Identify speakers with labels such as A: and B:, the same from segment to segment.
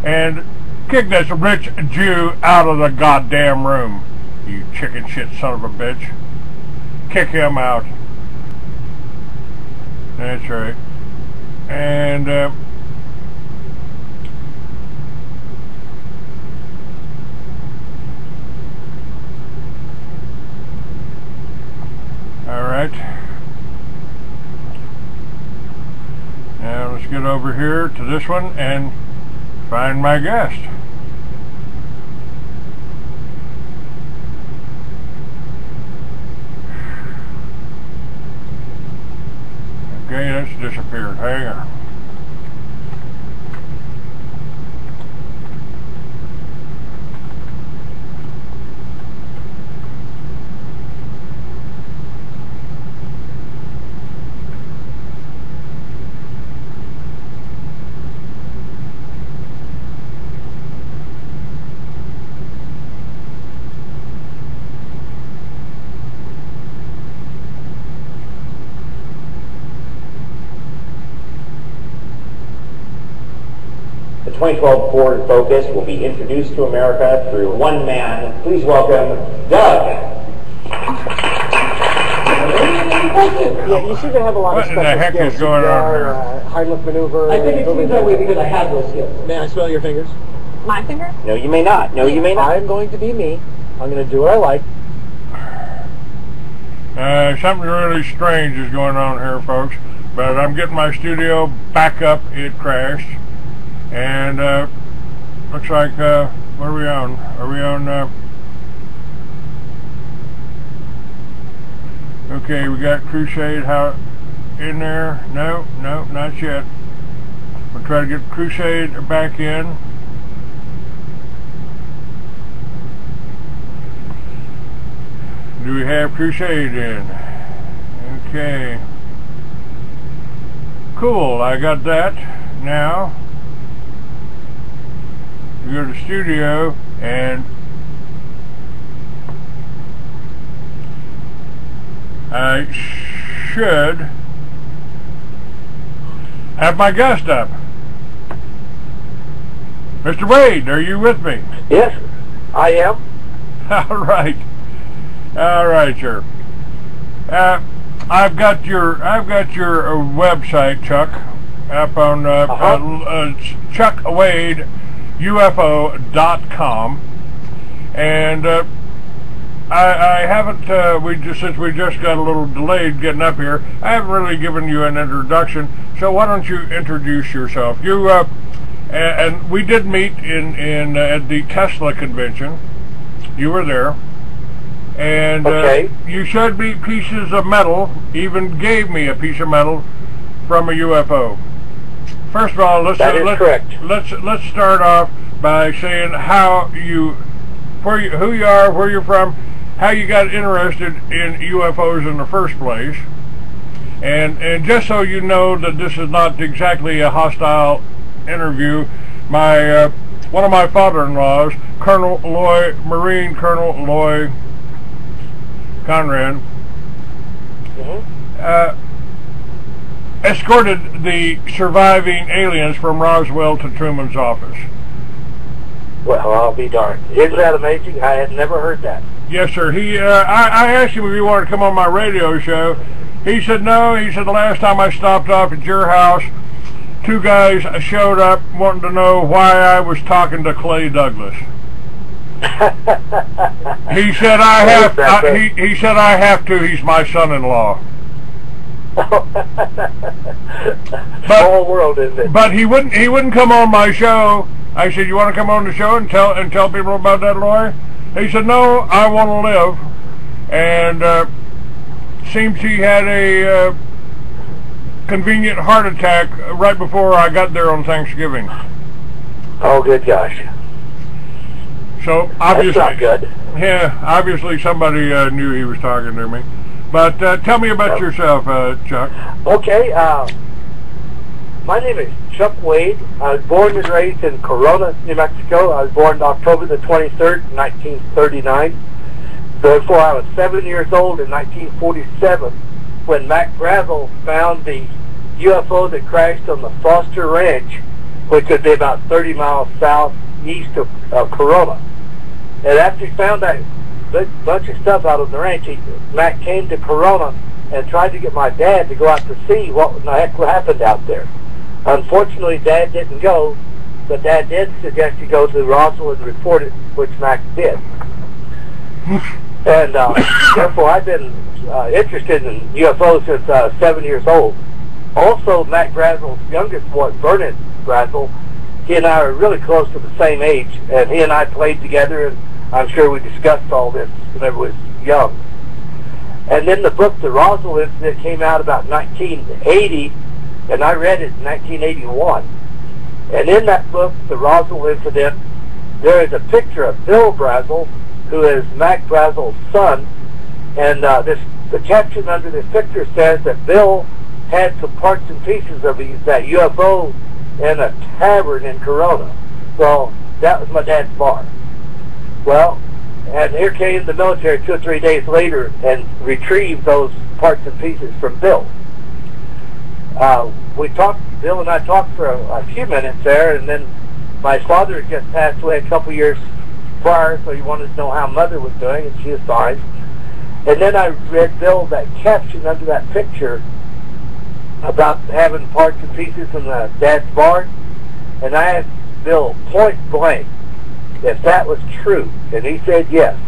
A: And kick this rich Jew out of the goddamn room. You chicken shit son of a bitch. Kick him out. That's right. And alright. Now let's get over here to this one and find my guest. Okay, that's disappeared. Hang on.
B: The 2012 Ford Focus will be introduced to America through one man. Please welcome Doug.
C: Yeah, you seem to have a lot of special skills.
A: What the heck is going on here?
C: High look maneuver.
D: I think it seems that way because I have those skills.
C: May I smell your fingers?
E: My finger?
B: No, you may not. No, you may not.
C: I'm going to be me. I'm going to do what I like.
A: Something really strange is going on here, folks. But I'm getting my studio back up. It crashed. And looks like, what are we on? Are we on, okay, we got Crusade how in there. No, not yet. We'll try to get Crusade back in. Do we have Crusade in? Okay. Cool, I got that now. We go to studio and I should have my guest up. Mr. Wade, are you with me?
C: Yes, I am.
A: All right, sir. I've got your website, Chuck, up on ChuckWade1.wmv, and I haven't. Since we just got a little delayed getting up here, I haven't really given you an introduction. So why don't you introduce yourself? You and we did meet in at the Tesla convention. You were there, and you showed me pieces of metal. Even gave me a piece of metal from a UFO. First of all, let's start off by saying who you are, where you're from, how you got interested in UFOs in the first place, and just so you know that this is not exactly a hostile interview, one of my father-in-laws, Marine Colonel Loy Conrad, escorted the surviving aliens from Roswell to Truman's office.
C: Well, I'll be darned. Isn't that amazing? I had never heard that.
A: Yes, sir. I asked him if he wanted to come on my radio show. He said no. He said the last time I stopped off at your house, two guys showed up wanting to know why I was talking to Clay Douglas. He said I have. He said I have to. He's my son-in-law.
C: Small world, isn't it?
A: But he wouldn't come on my show. I said, you want to come on the show and tell people about that lawyer? He said, no, I want to live. And seems he had a convenient heart attack right before I got there on Thanksgiving.
C: Oh, good gosh.
A: So obviously,
C: that's not good.
A: Yeah, obviously somebody knew he was talking to me. But tell me about yourself, Chuck.
C: Okay, my name is Chuck Wade. I was born and raised in Corona, New Mexico. I was born October the 23rd, 1939. Before I was 7 years old in 1947, when Mac Brazel found the UFO that crashed on the Foster Ranch which would be about 30 miles southeast of Corona. And after he found that big bunch of stuff out on the ranch, Mac came to Corona and tried to get my dad to go out to see what the heck happened out there. Unfortunately, Dad didn't go, but Dad did suggest he go to Roswell and report it, which Mac did. And therefore, I've been interested in UFOs since 7 years old. Also, Mac Brazel's youngest boy, Bernard Brazel, he and I are really close to the same age, and he and I played together, and I'm sure we discussed all this whenever we was young. And then the book, The Roswell Incident, came out about 1980, and I read it in 1981. And in that book, The Roswell Incident, there is a picture of Bill Brazel, who is Mac Brazel's son, and the caption under this picture says that Bill had some parts and pieces of that UFO in a tavern in Corona. Well, that was my dad's bar. Well, and here came the military 2 or 3 days later and retrieved those parts and pieces from Bill. Bill and I talked for a few minutes there, and then my father had just passed away a couple years prior, so he wanted to know how Mother was doing, and she was fine. And then I read Bill that caption under that picture about having parts and pieces from the dad's bar, and I asked Bill point blank if that was true, and he said yes.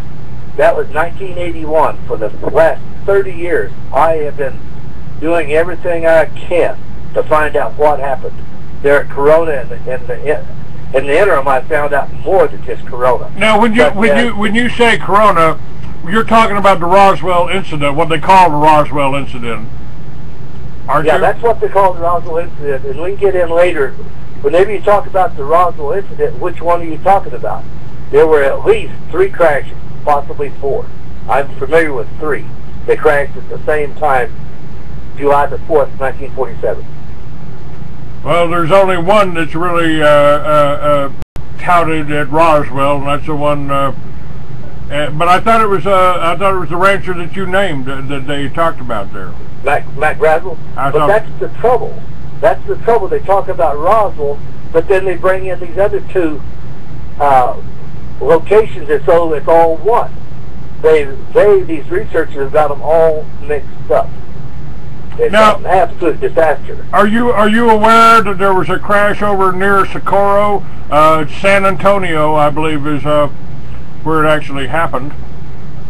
C: That was 1981. For the last 30 years, I have been doing everything I can to find out what happened there at Corona. In the interim, I found out more than just Corona.
A: Now, when you say Corona, you're talking about the Roswell incident, what they call the Roswell incident, aren't you?
C: Yeah, that's what they call the Roswell incident, and we can get in later. Whenever you talk about the Roswell incident, which one are you talking about? There were at least 3 crashes, possibly 4. I'm familiar with 3. They crashed at the same time, July the 4th, 1947.
A: Well, there's only one that's really touted at Roswell, and that's the one. But I thought it was the rancher that you named that they talked about there.
C: Mac Brazel. But that's the trouble. That's the trouble. They talk about Roswell, but then they bring in these other 2 locations, and so it's all one. These researchers have got them all mixed up. It's an absolute disaster.
A: Are you aware that there was a crash over near Socorro? San Antonio, I believe, is where it actually happened.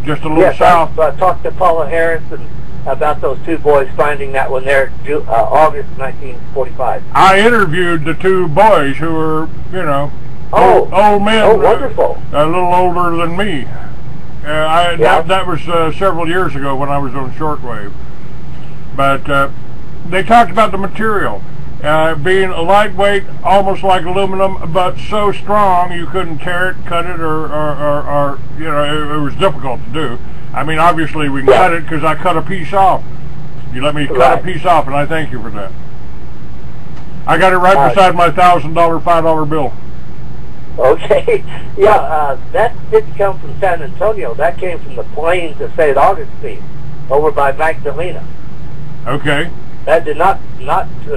A: Just a little south.
C: I talked to Paula Harrison about those 2 boys finding that one there, August 1945.
A: I interviewed the 2 boys who were, old men.
C: Oh, wonderful.
A: A little older than me. That was several years ago when I was on shortwave. But they talked about the material being a lightweight, almost like aluminum, but so strong you couldn't tear it, cut it, or it was difficult to do. I mean, obviously we can cut it because I cut a piece off. You let me cut a piece off, and I thank you for that. I got it right beside my $1,000 $5 bill.
C: Okay. That didn't come from San Antonio. That came from the plains of St. Augustine, over by Magdalena.
A: Okay.
C: That did not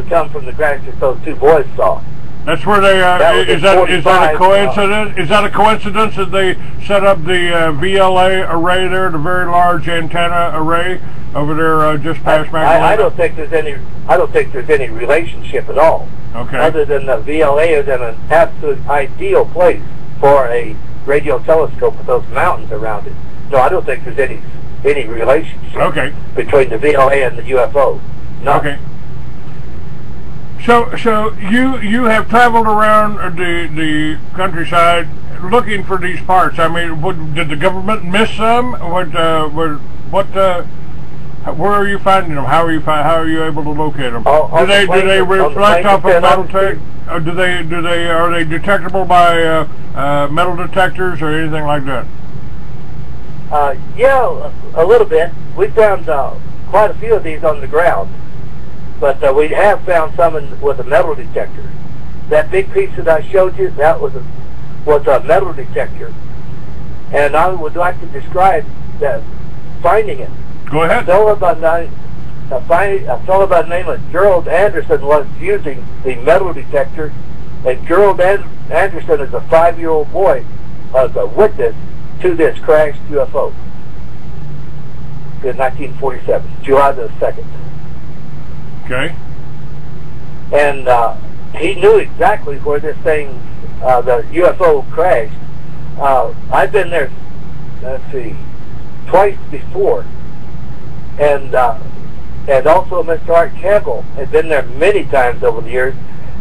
C: come from the crash that those 2 boys saw.
A: That's where they. Is that a coincidence? Is that a coincidence that they set up the VLA array there, the very large antenna array over there just past Magdalena?
C: I don't think there's any relationship at all.
A: Okay.
C: Other than the VLA is in an absolute ideal place for a radio telescope with those mountains around it. No, I don't think there's any relationship between the VLA and the UFO. No. Okay.
A: So you have traveled around the countryside looking for these parts. I mean, did the government miss some? Where are you finding them? How are you able to locate them? Do they reflect off of metal detectors? Are they detectable by metal detectors or anything like that?
C: Yeah, a little bit. We found quite a few of these on the ground, but we have found some with a metal detector. That big piece that I showed you, that was a metal detector, and I would like to describe that finding it.
A: Go ahead.
C: A fellow by the name of Gerald Anderson was using the metal detector And Gerald Anderson is a 5-year-old boy, was a witness to this crashed UFO in 1947, July the 2nd.
A: Okay.
C: And he knew exactly where this thing, the UFO crashed. I've been there, let's see, twice before. And also Mr. Art Campbell had been there many times over the years,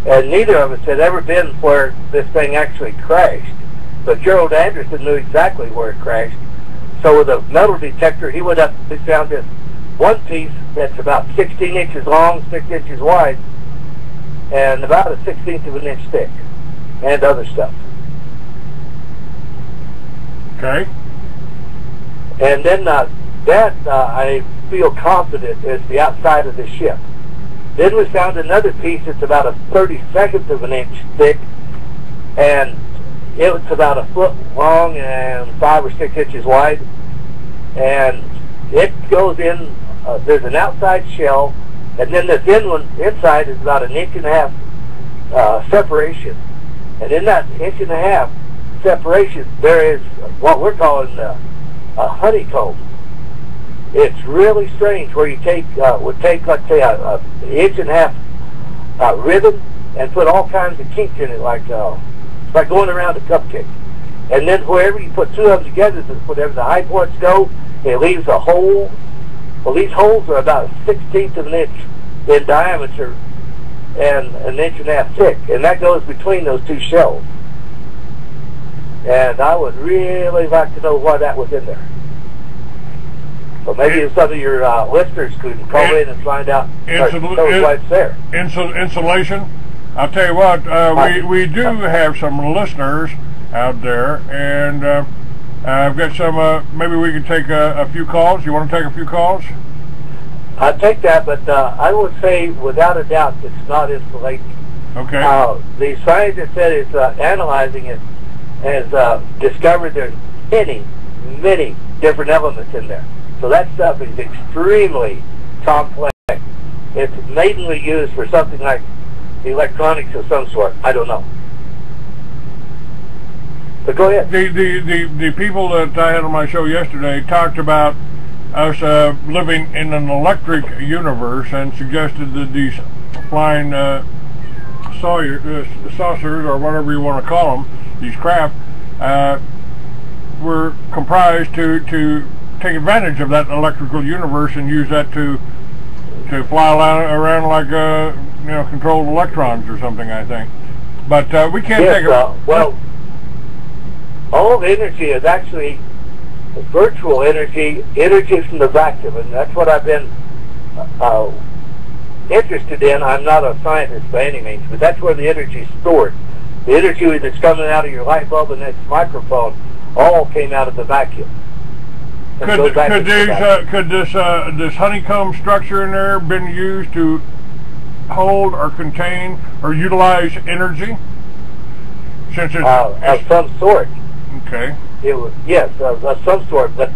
C: and neither of us had ever been where this thing actually crashed. But Gerald Anderson knew exactly where it crashed. So with a metal detector, he went up and found this one piece that's about 16 inches long, 6 inches wide, and about a 1/16 of an inch thick, and other stuff.
A: Okay.
C: And then that I feel confident is the outside of the ship. Then we found another piece that's about a 32nd of an inch thick, and it was about a foot long and 5 or 6 inches wide. And it goes in, there's an outside shell, and then this inside is about 1.5 inches separation. And in that 1.5 inch separation, there is what we're calling a honeycomb. It's really strange where you would take, let's say, a 1.5 inch ribbon and put all kinds of kinks in it, like going around a cupcake. And then wherever you put two of them together, whatever the high points go, it leaves a hole. Well, these holes are about 1/16 of an inch in diameter and 1.5 inches thick, and that goes between those two shells. And I would really like to know why that was in there. So maybe if some of your listeners could call in and find out, tell us why it's there.
A: Insulation. I'll tell you what, we do have some listeners out there, and I've got some, maybe we can take a few calls. You want to take a few calls?
C: I'd take that, but I would say without a doubt it's not insulation.
A: Okay.
C: The scientist that is analyzing it has discovered there's many different elements in there. So that stuff is extremely complex. It's mainly used for something like electronics of some sort. I don't know. But go ahead.
A: The people that I had on my show yesterday talked about us living in an electric universe and suggested that these flying saucers, or whatever you want to call them, these craft, were comprised to take advantage of that electrical universe and use that to fly around like controlled electrons or something, I think. But we can't take it.
C: Well, all the energy is actually virtual energy from the vacuum, and that's what I've been interested in. I'm not a scientist by any means, but that's where the energy is stored. The energy that's coming out of your light bulb and this microphone all came out of the vacuum.
A: Could this honeycomb structure in there been used to hold or contain or utilize energy? Since it's
C: of some sort.
A: Okay.
C: It was, yes, of some sort. But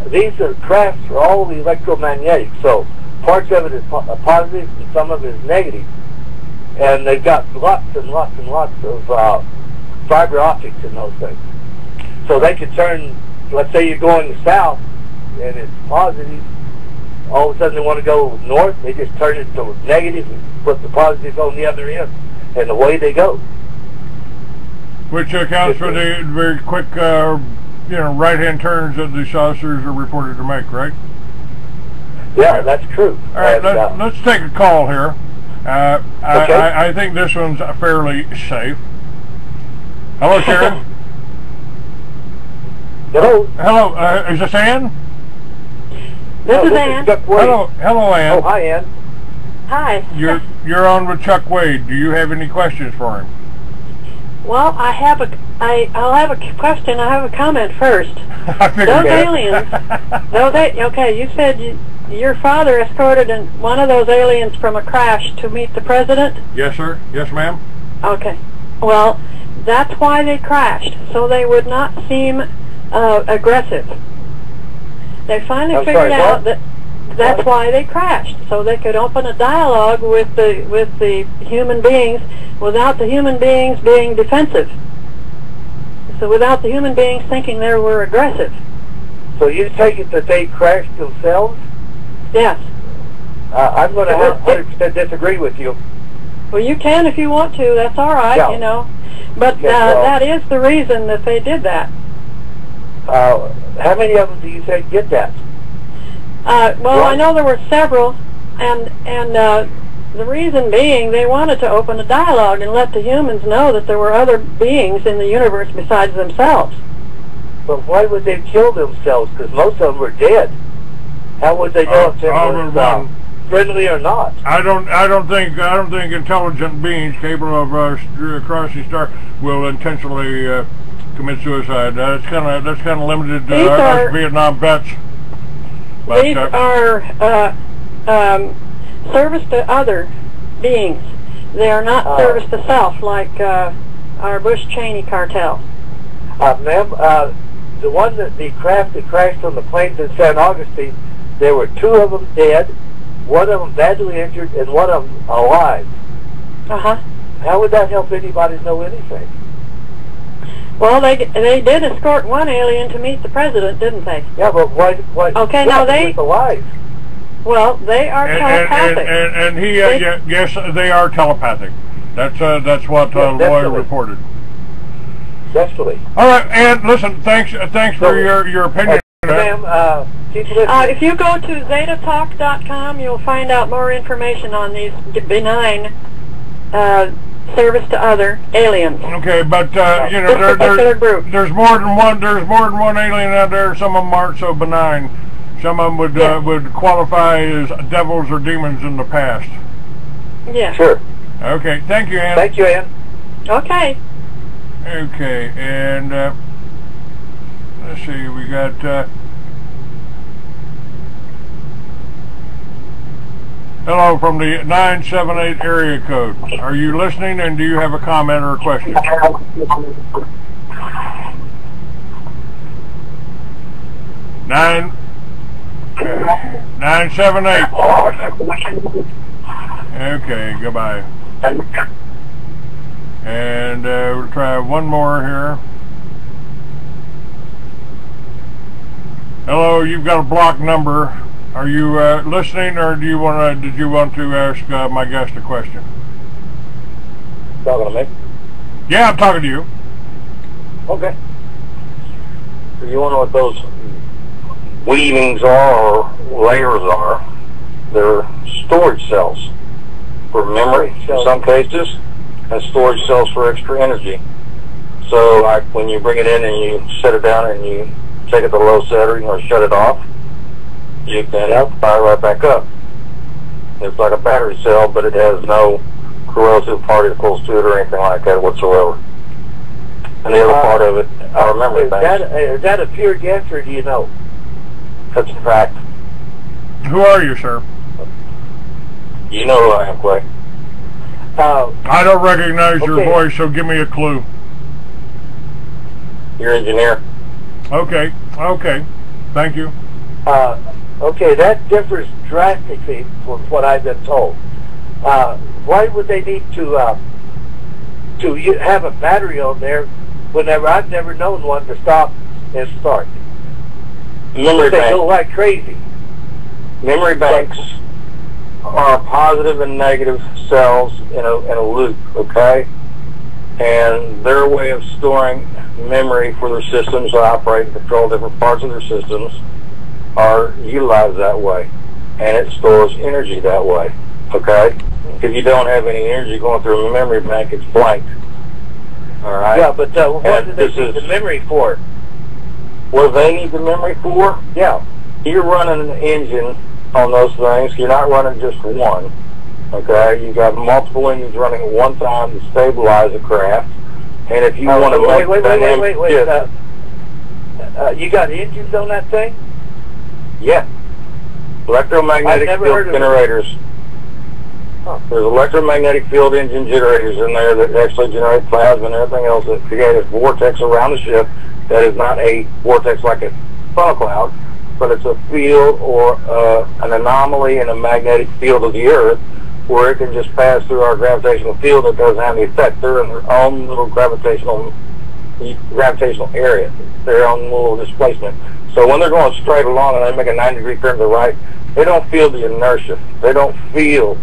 C: these crafts are all electromagnetic, so parts of it is positive and some of it is negative. And they've got lots and lots and lots of fiber optics in those things. So they could turn, let's say you're going south and it's positive, all of a sudden they want to go north, they just turn it to negative and put the positive on the other end, and away they go.
A: Which accounts for the very quick, right-hand turns that the saucers are reported to make, right?
C: Yeah, that's true.
A: All right, let's take a call here.
C: Okay.
A: I think this one's fairly safe. Hello, Sharon.
C: Hello.
A: Hello. Is this Ann?
E: This is Ann.
A: Hello, Ann.
C: Oh, hi, Ann.
E: Hi.
A: You're on with Chuck Wade. Do you have any questions for him?
E: Well, I'll have a question. I have a comment first.
A: I figured
E: those
A: that.
E: aliens. Okay. You said your father escorted one of those aliens from a crash to meet the president.
A: Yes, sir. Yes, ma'am.
E: Okay. Well, that's why they crashed, so they would not seem aggressive. They finally figured out that That's why they crashed, so they could open a dialogue with the human beings without the human beings being defensive. So without the human beings thinking they were aggressive.
C: So you take it that they crashed themselves?
E: Yes.
C: I'm going to 100% disagree with you.
E: Well, you can if you want to. That's all right,
C: Yeah.
E: you know. But that is the reason that they did that.
C: How many of them do you think did that?
E: Well, I know there were several, and the reason being they wanted to open a dialogue and let the humans know that there were other beings in the universe besides themselves.
C: But why would they kill themselves? Because most of them were dead. How would they know if they were friendly or not?
A: I don't think intelligent beings capable of crossing star will intentionally commit suicide. That's kind of limited to us Vietnam vets. But,
E: these are service to other beings. They are not service to self like our Bush-Cheney cartel.
C: Ma'am, the one the craft that crashed on the plains in San Augustine, there were 2 of them dead, 1 of them badly injured, and 1 of them alive. How would that help anybody know anything?
E: Well, they did escort 1 alien to meet the president, didn't they?
C: Yeah, but why?
E: Okay, now they
C: alive.
E: Well, they are telepathic.
A: And yes, they are telepathic. That's what Roy reported.
C: Definitely.
A: All right, and listen, thanks for your opinion.
C: Ma'am, keep listening.
E: If you go to zetatalk.com, you'll find out more information on these benign service to other aliens.
A: Okay, but you know, there's more than one. There's more than one alien out there. Some of them aren't so benign. Some of them would qualify as devils or demons in the past.
E: Yeah.
C: Sure.
A: Okay. Thank you, Ann.
C: Thank you, Ann.
E: Okay.
A: Okay, and let's see. We got. Hello from the 978 area code. Are you listening, and do you have a comment or a question? 978. Okay, goodbye. And we'll try one more here. Hello, you've got a block number. Are you listening, or did you want to ask my guest a question?
C: Talking to me?
A: Yeah, I'm talking to you.
C: Okay. Do you want to know what those weavings are, or layers are? They're storage cells for memory in some cases, and storage cells for extra energy. So like when you bring it in and you set it down and you take it to low setting or shut it off, you can fire right back up. It's like a battery cell, but it has no corrosive particles to it or anything like that whatsoever. And the other part of it are memory banks. Is that a pure guess, or do you know? That's a fact.
A: Who are you, sir?
C: You know who I am, Clay.
A: I don't recognize your voice, so give me a clue.
C: Your engineer.
A: Okay, okay. Thank you.
C: Okay, that differs drastically from what I've been told. Why would they need to have a battery on there whenever I've never known one to stop and start? Memory banks. They go like crazy. Memory banks are positive and negative cells in a loop, okay? And their way of storing memory for their systems that operate and control different parts of their systems are utilized that way. And it stores energy that way, okay? If you don't have any energy going through a memory bank, it's blank. All right? Yeah, but what do they need the memory for? What do they need the memory for? Yeah. You're running an engine on those things. You're not running just one. Okay? You've got multiple engines running at one time to stabilize the craft. And if you want to make wait. You got engines on that thing? Yeah. Electromagnetic field generators. There's electromagnetic field engine generators in there that actually generate plasma and everything else that create a vortex around the ship that is not a vortex like a funnel cloud. but it's a field or an anomaly in a magnetic field of the Earth where it can just pass through our gravitational field. It doesn't have any effect. They're in their own little gravitational area, their own little displacement. So when they're going straight along and they make a 90-degree turn to the right, they don't feel the inertia. They don't feel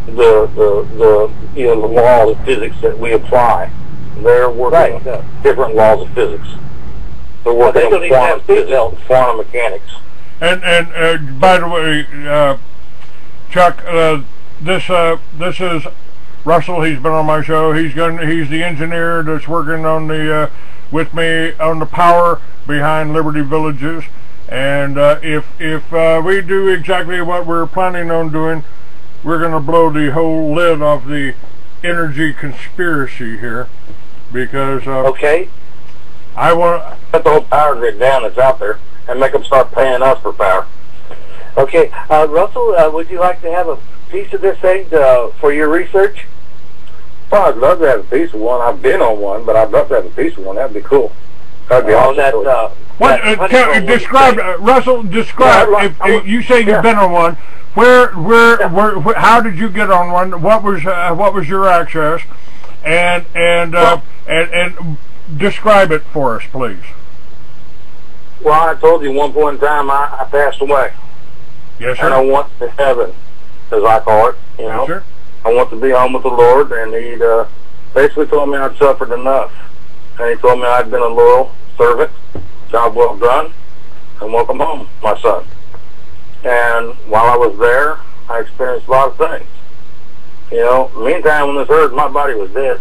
C: the laws of physics that we apply. They're working different laws of physics. They're working on quantum mechanics.
A: And by the way, Chuck, this is Russell. He's been on my show. He's the engineer that's working on the with me on the power behind Liberty Villages. And if we do exactly what we're planning on doing, we're going to blow the whole lid off the energy conspiracy here, because I want to
C: put the whole power grid down that's out there and make them start paying us for power. Okay, Russell, would you like to have a piece of this thing for your research? Well, I'd love to have a piece of one. I've been on one, but I'd love to have a piece of one. That'd be cool. That'd be awesome.
A: Russell, describe. If you say you've been on one, where, how did you get on one? What was your access? And describe it for us, please.
C: Well, I told you one point in time I passed away.
A: Yes, sir.
C: And I went to heaven, as I call it. You know,
A: yes, sir.
C: I went to be home with the Lord, and He basically told me I'd suffered enough, and He told me I'd been a loyal servant, job well done, and welcome home, my son. And while I was there, I experienced a lot of things. You know, meantime, when this hurt, my body was dead.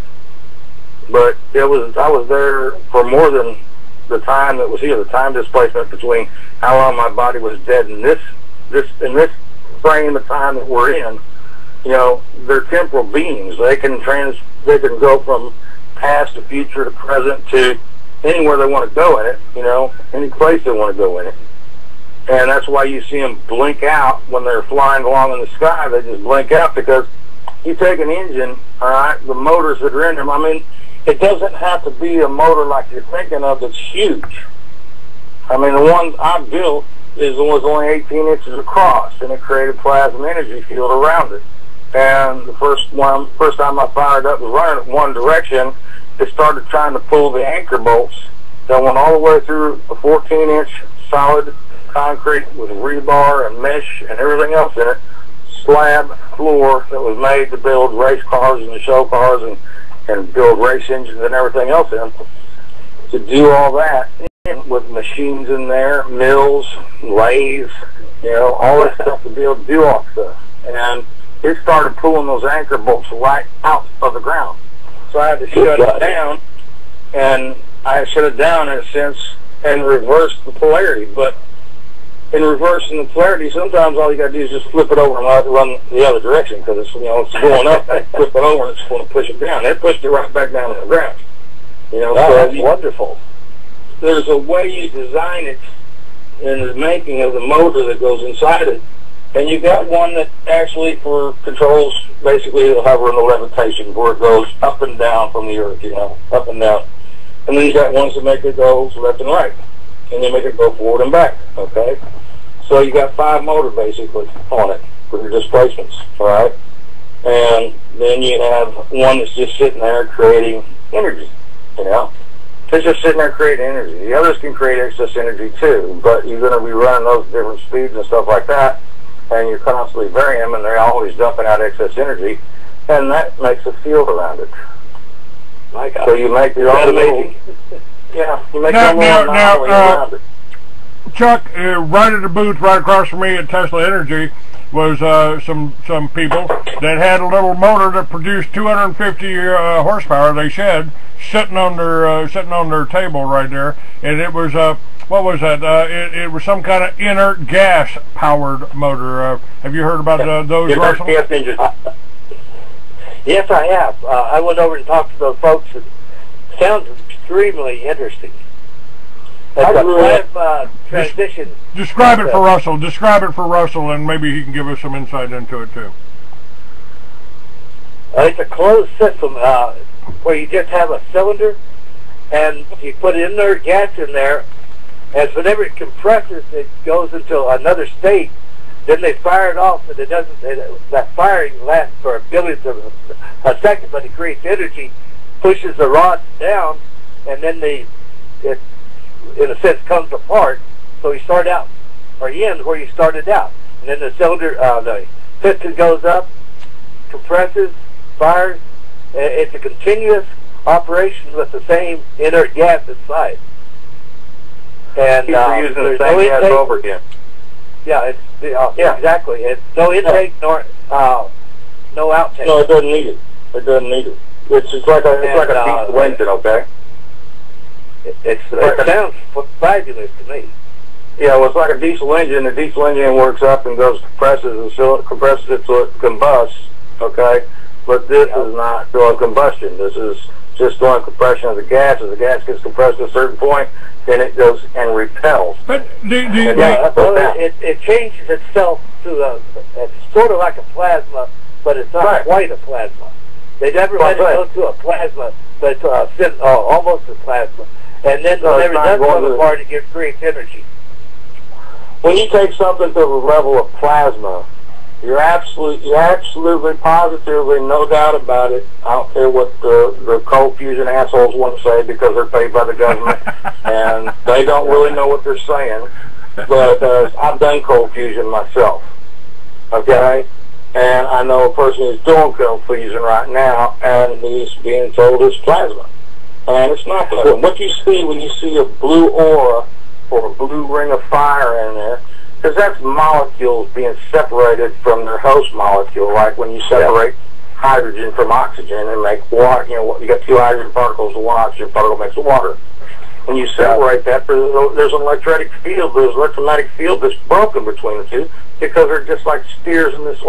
C: But I was there for more than the time that was here, the time displacement between how long my body was dead and in this frame of time that we're in. You know, they're temporal beings. They can go from past to future to present to anywhere they want to go in it. You know, any place they want to go in it. And that's why you see them blink out when they're flying along in the sky. They just blink out, because you take an engine, all right, the motors that are in them. I mean, it doesn't have to be a motor like you're thinking of that's huge. I mean, the one I built was only 18 inches across, and it created plasma energy field around it. And the first time I fired up was running in one direction. It started trying to pull the anchor bolts that went all the way through a 14-inch solid concrete with rebar and mesh and everything else in it, slab floor that was made to build race cars and to show cars and build race engines and everything else in. To do all that with machines in there, mills, lathes, you know, all that stuff to be able to do all that stuff. And it started pulling those anchor bolts right out of the ground. So I had to shut it down, and I shut it down in a sense and reverse the polarity. But in reversing the polarity, sometimes all you got to do is just flip it over and let it run the other direction, because it's, you know, it's going up. Flip it over and it's going to push it down. It pushed it right back down to the ground. You know, so that's wonderful. There's a way you design it in the making of the motor that goes inside it, and you got one that actually for controls basically the hover and the levitation, where it goes up and down from the earth, you know, up and down. And then you got ones that make it go left and right, and they make it go forward and back. Okay, so you got 5 motors basically on it for your displacements, all right? And then you have one that's just sitting there creating energy, you know. It's just sitting there creating energy. The others can create excess energy too, but you're going to be running those at different speeds and stuff like that, and you're constantly varying them, and they're always dumping out excess energy, and that makes a field around it. My God. So you make your own little, yeah, you make your own little anomaly around it.
A: Chuck, right at the booth right across from me at Tesla Energy was some people that had a little motor that produced 250 horsepower. They shed sitting on their table right there, and it was what was that? It was some kind of inert gas powered motor. Have you heard about those, Russell?
C: Yes, I have. I went over and talked to those folks. It sounds extremely interesting. Transition.
A: Describe it for Russell. Describe it for Russell, and maybe he can give us some insight into it too.
C: It's a closed system where you just have a cylinder, and you put inert gas in there, And whenever it compresses, it goes into another state. Then they fire it off, and it doesn't. That firing lasts for a billionth of a second, but it creates energy, pushes the rods down, and then it, in a sense, comes apart. So you start out, or you end where you started out, and then the cylinder, the piston goes up, compresses, fires. It's a continuous operation with the same inert gas inside. And
F: you're using the same gas over again.
C: Yeah, it's exactly. It's no intake nor no outtake.
F: No, it doesn't need it. It doesn't need it. It's like a diesel engine, okay?
C: It sounds fabulous to me.
F: Yeah, well, it's like a diesel engine. The diesel engine works up and goes compresses it so it combusts, okay? But this is not doing combustion. This is just doing compression of the gas. As the gas gets compressed to a certain point, then it goes and repels.
A: But
C: it changes itself to it's sort of like a plasma, but it's not quite a plasma. They never let it go to a plasma, but almost a plasma. And then whenever it does come apart, it creates energy.
F: When you take something to the level of plasma, you're absolutely, positively, no doubt about it. I don't care what the cold fusion assholes want to say because they're paid by the government and they don't really know what they're saying. But I've done cold fusion myself, okay? And I know a person who's doing cold fusion right now, and he's being told it's plasma. And it's not plasma. What you see when you see a blue aura or a blue ring of fire in there, because that's molecules being separated from their host molecule, like when you separate hydrogen from oxygen and make water. You know, you got two hydrogen particles, and one oxygen particle makes water. When you separate that, there's an electric field, there's an electromagnetic field that's broken between the two, because they're just like spheres in this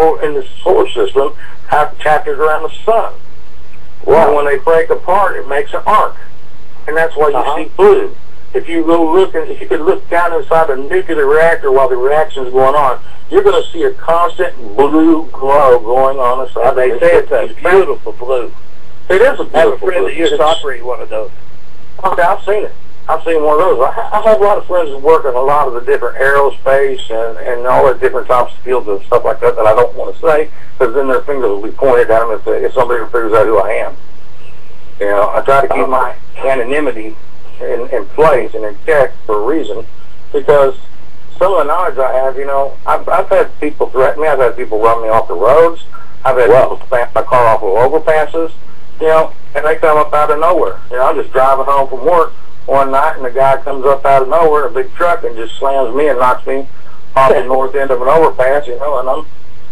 F: solar system, chapters around the sun. Well, and when they break apart, it makes an arc, and that's why you see blue. If you if you could look down inside a nuclear reactor while the reaction is going on, you're going to see a constant blue glow going on inside.
C: They say it's a beautiful blue.
F: It is a beautiful blue. I have a friend
C: that used to operate one of those.
F: Okay, I've seen it. I've seen one of those. I have a lot of friends that work in a lot of the different aerospace and all the different types of fields and stuff like that I don't want to say, because then their fingers will be pointed at them if somebody figures out who I am. You know, I try to keep my anonymity in place and in check for a reason, because some of the knowledge I have, you know, I've had people threaten me, I've had people run me off the roads, I've had people stamp my car off of overpasses, you know, and they come up out of nowhere. You know, I'm just driving home from work one night, and the guy comes up out of nowhere, a big truck, and just slams me and knocks me off the north end of an overpass, you know, and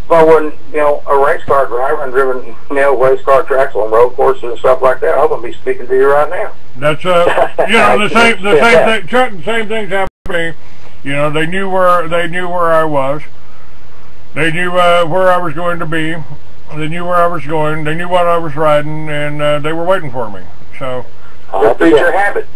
F: if I wasn't, you know, a race car driver and driven, you know, race car tracks on road courses and stuff like that, I wouldn't be speaking to you right now.
A: That's you know, the same thing, Chuck. The same things happened to me. You know, they knew where I was. They knew where I was going to be. They knew where I was going. They knew what I was riding, and they were waiting for me. So
F: we're creatures of habit.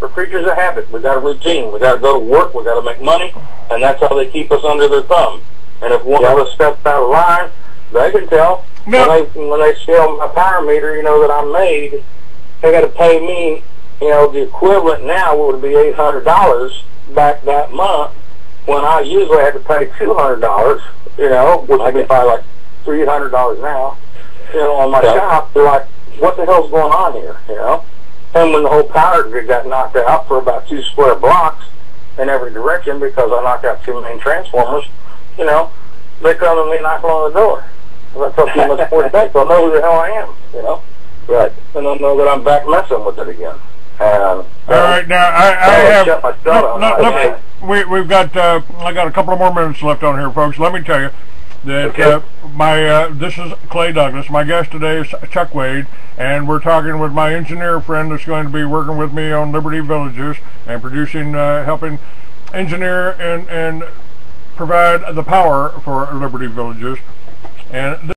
F: We're creatures of habit. We got a routine. We got to go to work. We got to make money, and that's how they keep us under their thumb. And if one of us steps out of line, they can tell. When they scale my power meter, you know, that I made, they got to pay me, you know, the equivalent now would be $800 back that month, when I usually had to pay $200, you know, which would be probably like $300 now, you know, on my shop. They're like, what the hell's going on here, you know? And when the whole power grid got knocked out for about 2 square blocks in every direction, because I knocked out 2 main transformers, you know, they come to me knocking on the door. And I tell people much more today, so I know who the hell I am, you know? Right. And I know that I'm back messing with it again.
A: All right, now I have. We've got. I got a couple of more minutes left on here, folks. Let me tell you that this is Clay Douglas. My guest today is Chuck Wade, and we're talking with my engineer friend that's going to be working with me on Liberty Villages and producing, helping engineer and provide the power for Liberty Villages. And